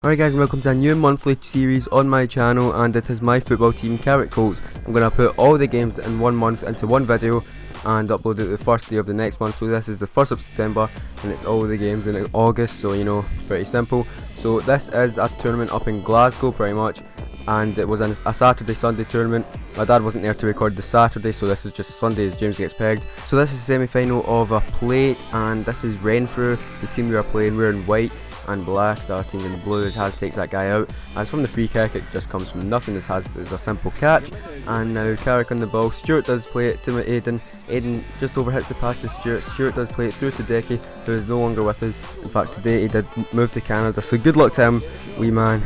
Alright guys, and welcome to a new monthly series on my channel, and it is my football team Carrick Colts. I'm going to put all the games in 1 month into one video and upload it the first day of the next month. So this is the 1st of September and it's all the games in August, so you know, pretty simple. So this is a tournament up in Glasgow pretty much, and it was a Saturday Sunday tournament. My dad wasn't there to record the Saturday, so this is just Sunday as James gets pegged. So this is the semi-final of a plate, and this is Renfrew, the team we are playing. We're in white and black, the other team's in blue. As Has takes that guy out. As from the free kick, it just comes from nothing. As Has is a simple catch, and now Carrick on the ball. Stewart does play it to Aiden. Aiden just overhits the pass to Stewart. Stewart does play it through to Decky, who is no longer with us. In fact, today he did move to Canada, so good luck to him, wee man,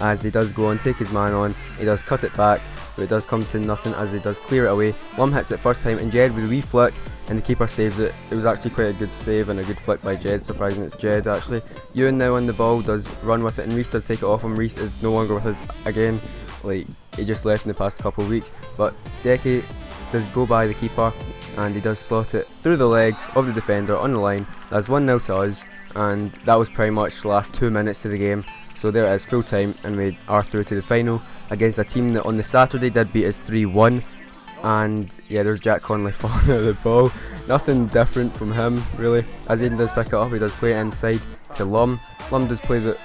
as he does go on, take his man on. He does cut it back, but it does come to nothing as he does clear it away. Lum hits it first time, and Jed with a wee flick, and the keeper saves it. It was actually quite a good save and a good flick by Jed. Surprising it's Jed actually. Ewan now on the ball does run with it, and Reese does take it off him. Reese is no longer with us again, like he just left in the past couple of weeks. But Decky does go by the keeper, and he does slot it through the legs of the defender on the line. That's 1-0 to us, and that was pretty much the last 2 minutes of the game. So there it is, full time, and we are through to the final against a team that on the Saturday did beat us 3-1. And yeah, there's Jack Conley falling out of the ball. Nothing different from him really. As Aiden does pick it up, he does play it inside to Lum. Lum does play the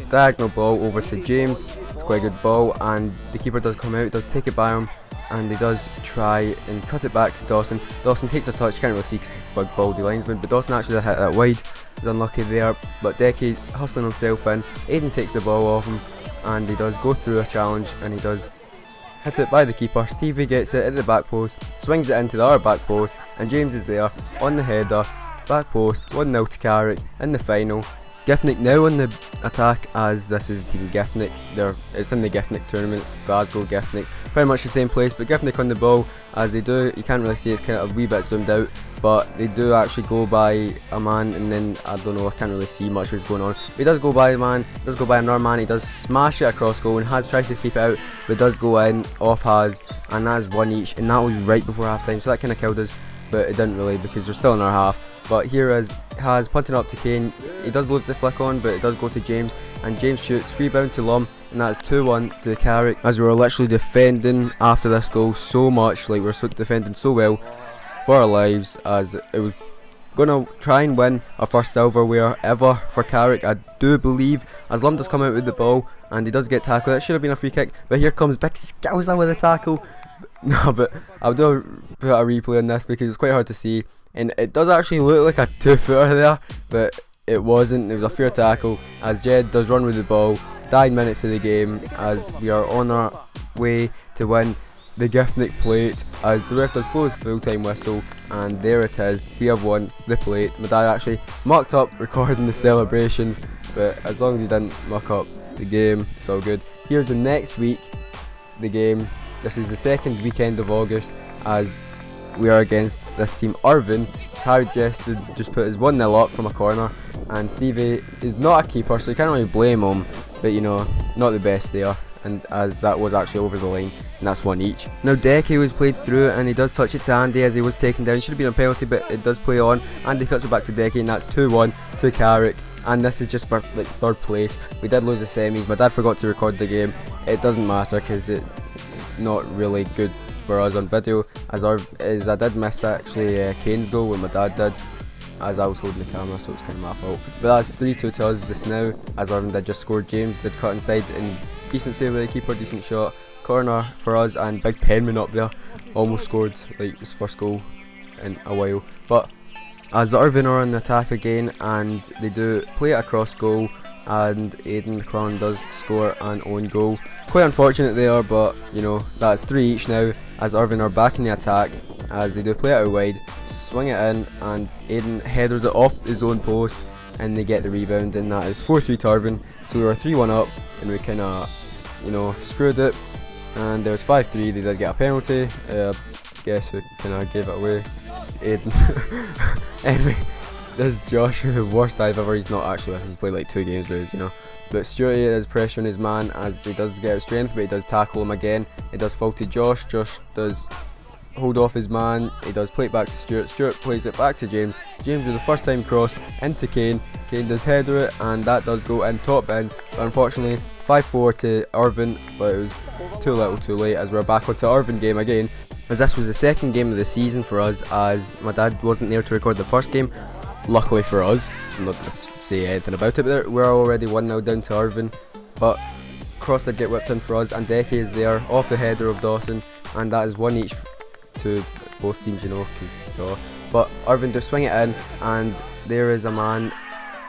diagonal ball over to James. It's quite a good ball, and the keeper does come out, does take it by him, and he does try and cut it back to Dawson. Dawson takes a touch, can't really see because big baldy linesman, but Dawson actually hit that wide. He's unlucky there, but Decky hustling himself in. Aiden takes the ball off him, and he does go through a challenge, and he does hit it by the keeper. Stevie gets it at the back post, swings it into the other back post, and James is there on the header, back post, 1-0 to Carrick in the final. Giffnick now on the attack, as this is the team Giffnick. It's in the Giffnick tournaments, Glasgow Giffnick, pretty much the same place, but Giffnick on the ball, as they do, you can't really see, it's kind of a wee bit zoomed out, but they do actually go by a man, and then I don't know, I can't really see much what's going on. But he does go by a man, does go by another man, he does smash it across goal, and Has tries to keep it out, but does go in off Has, and that is one each, and that was right before half time, so that kind of killed us, but it didn't really because we're still in our half. But here is Has punting up to Kane. He does lose the flick on, but it does go to James, and James shoots, rebound to Lum, and that's 2-1 to Carrick. As we were literally defending after this goal so much, like we're defending so well for our lives, as it was gonna try and win our first silverware ever for Carrick, I do believe, as Lum does come out with the ball, and he does get tackled. It should have been a free kick, but here comes Big Skouser with a tackle. No, but I'll do put a replay on this because it's quite hard to see, and it does actually look like a 2-footer there, but it wasn't. It was a fair tackle, as Jed does run with the ball. 9 minutes of the game, as we are on our way to win the Giffnick plate, as the ref does blow his full time whistle, and there it is, we have won the plate. My dad actually mucked up recording the celebrations, but as long as he didn't muck up the game, it's all good. Here's the next week, the game. This is the second weekend of August, as we are against this team Irvine. Harry just put his 1-0 up from a corner, and Stevie is not a keeper, so you can't really blame him, but you know, not the best there, and as that was actually over the line, and that's one each. Now Decky was played through, and he does touch it to Andy as he was taken down. Should have been a penalty, but it does play on. Andy cuts it back to Decky, and that's 2-1 to Carrick, and this is just for like 3rd place. We did lose the semis. My dad forgot to record the game. It doesn't matter because it's not really good for us on video, as I did miss actually Kane's goal when my dad did, as I was holding the camera, so it's kind of my fault. But that's 3-2 to us this now, as Irvine did just score. James did cut inside, and decent save with the keeper, decent shot, corner for us, and Big Penman up there almost scored like his first goal in a while. But as Irvine are on the attack again, and they do play it across goal, and Aiden McClellan does score an own goal. Quite unfortunate there, but you know, that's 3 each now, as Irvine are back in the attack, as they do play it out wide, swing it in, and Aiden headers it off his own post, and they get the rebound, and that is 4-3 to Irvine. So we were 3-1 up, and we kind of, you know, screwed it, and there was 5-3. They did get a penalty. Guess who kind of gave it away? Aiden. Anyway, this is Josh, the worst I've ever. He's not actually with us, he's played like 2 games with us, you know. But Stuart is pressuring his man, as he does get out strength, but he does tackle him again. It does fall to Josh. Josh does hold off his man, he does play it back to Stuart, Stuart plays it back to James, James with the first time cross into Kane, Kane does header it and that does go in top bins, but unfortunately 5-4 to Irvin, but it was too little too late as we're back onto Irvin game again, as this was the second game of the season for us, as my dad wasn't there to record the first game. Luckily for us, I'm not going to say anything about it, but we're already 1-0 down to Irvin, but cross did get whipped in for us and Decky is there off the header of Dawson, and that is 1 each to both teams, you know, but Irvin does swing it in and there is a man,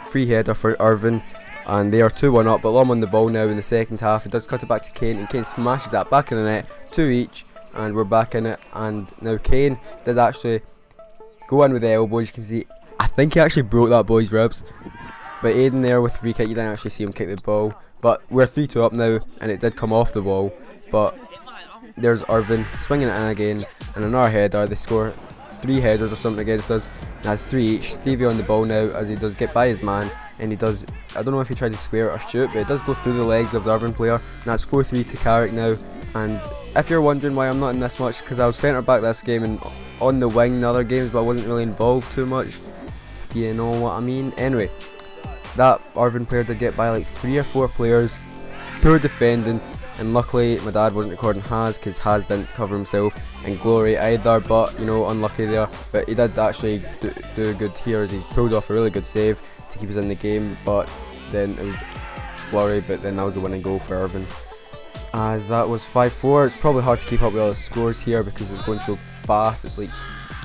free header for Irvin, and they are 2-1 up, but Lom on the ball now in the second half. It does cut it back to Kane and Kane smashes that back in the net, 2 each, and we're back in it. And now Kane did actually go in with the elbow, as you can see. I think he actually broke that boy's ribs, but Aiden there with the free kick, you didn't actually see him kick the ball, but we're 3-2 up now and it did come off the ball, but there's Irvin swinging it in again and another header. They score 3 headers or something against us, and that's 3 each. Stevie on the ball now as he does get by his man, and he does, I don't know if he tried to square it or shoot, but it does go through the legs of the Irvin player, and that's 4-3 to Carrick now. And if you're wondering why I'm not in this much, because I was centre back this game and on the wing in other games, but I wasn't really involved too much, you know what I mean. Anyway, that Irvin player did get by like 3 or 4 players, poor defending, and luckily my dad wasn't recording Haz because Haz didn't cover himself in glory either, but you know, unlucky there. But he did actually do good here as he pulled off a really good save to keep us in the game, but then it was blurry, but then that was the winning goal for Irvin. As that was 5-4, it's probably hard to keep up with all the scores here because it's going so fast, it's like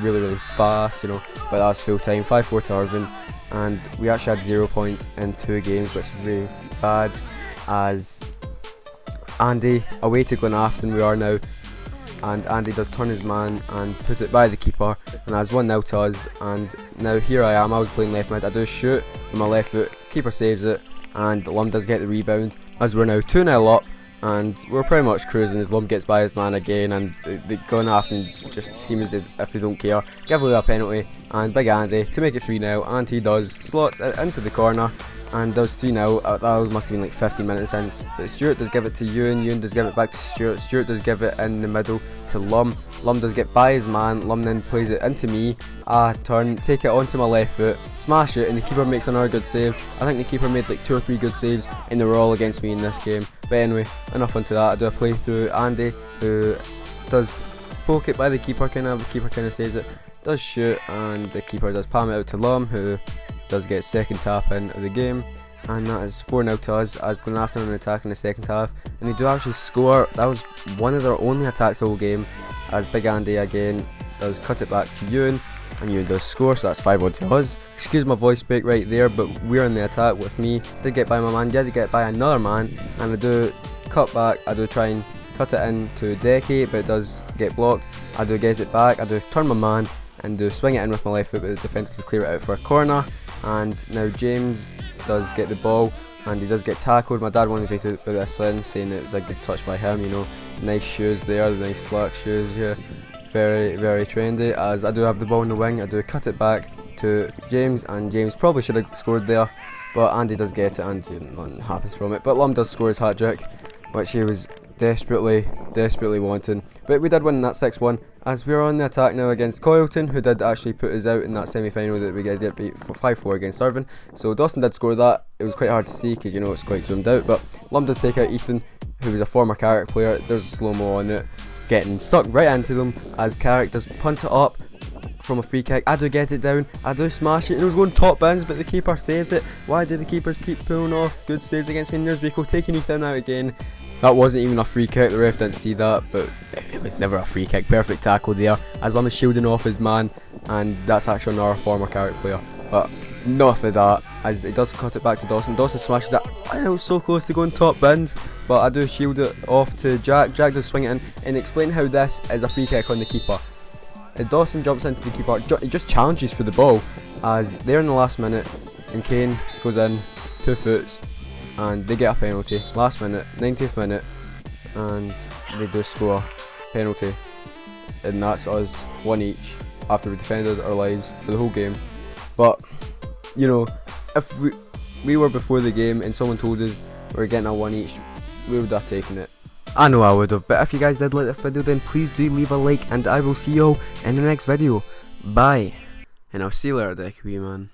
really fast, you know, but that was full time, 5-4 to Irvin, and we actually had 0 points in 2 games, which is really bad, as Andy away to Glenafton we are now, and Andy does turn his man and put it by the keeper, and that's 1-0 to us. And now here I am, I was playing left mid, I do shoot with my left foot, keeper saves it, and Lum does get the rebound, as we're now 2-0 up, and we're pretty much cruising as Lum gets by his man again, and they Glenafton just seems as if they don't care, give away a penalty, and Big Andy to make it 3-0, and he does, slots it into the corner, and does 3-0, that must have been like 15 minutes in, but Stuart does give it to Ewan, Ewan does give it back to Stuart, Stuart does give it in the middle to Lum, Lum does get by his man, Lum then plays it into me, I turn, take it onto my left foot, smash it, and the keeper makes another good save. I think the keeper made like 2 or 3 good saves, and they were all against me in this game. But anyway, enough onto that. I do a play through Andy, who does poke it by the keeper, the keeper kind of saves it, does shoot, and the keeper does palm it out to Lum, who does get second tap in of the game, and that is 4-0 to us as Glenafton on an attack in the second half, and they do actually score. That was one of their only attacks the whole game, as Big Andy again does cut it back to Ewan, and Ewan does score, so that's 5-1 to us. Excuse my voice break right there, but we're in the attack with me. Did get by my man, did get by another man, and I do cut back, I do try and cut it in to Decky, but it does get blocked. I do get it back, I do turn my man and do swing it in with my left foot, but the defender can clear it out for a corner. And now James does get the ball, and he does get tackled. My dad wanted me to put this in, saying it was a good touch by him, you know. Nice shoes there, the nice black shoes, yeah. Very trendy, as I do have the ball in the wing. I do cut it back to James, and James probably should have scored there, but Andy does get it, and nothing happens from it. But Lum does score his hat-trick, which he was desperately wanting. But we did win that 6-1, as we're on the attack now against Coylton, who did actually put us out in that semi-final that we get beat 5-4 against Irvin. So Dawson did score that. It was quite hard to see because, you know, it's quite zoomed out, but Lum does take out Ethan, who was a former Carrick player. There's a slow-mo on it, getting stuck right into them, as Carrick does punt it up from a free kick. I do get it down, I do smash it, and it was going top bins, but the keeper saved it. Why do the keepers keep pulling off good saves against me? And there's Rico taking Ethan out again. That wasn't even a free kick, the ref didn't see that, but it was never a free kick. Perfect tackle there, as Lum is shielding off his man, and that's actually another former Carrick player. But enough of that, as he does cut it back to Dawson. Dawson smashes it. I know, so close to going top bins, but I do shield it off to Jack. Jack does swing it in, and explain how this is a free kick on the keeper. As Dawson jumps into the keeper, he just challenges for the ball, as they're in the last minute, and Kane goes in 2 foots, and they get a penalty. Last minute, 90th minute, and they do score penalty, and that's us 1 each after we defended our lives for the whole game. But you know, if we were before the game and someone told us we were getting a 1 each, we would have taken it. I know I would have, but if you guys did like this video, then please do leave a like, and I will see you all in the next video. Bye. And I'll see you later, Dick, wee man.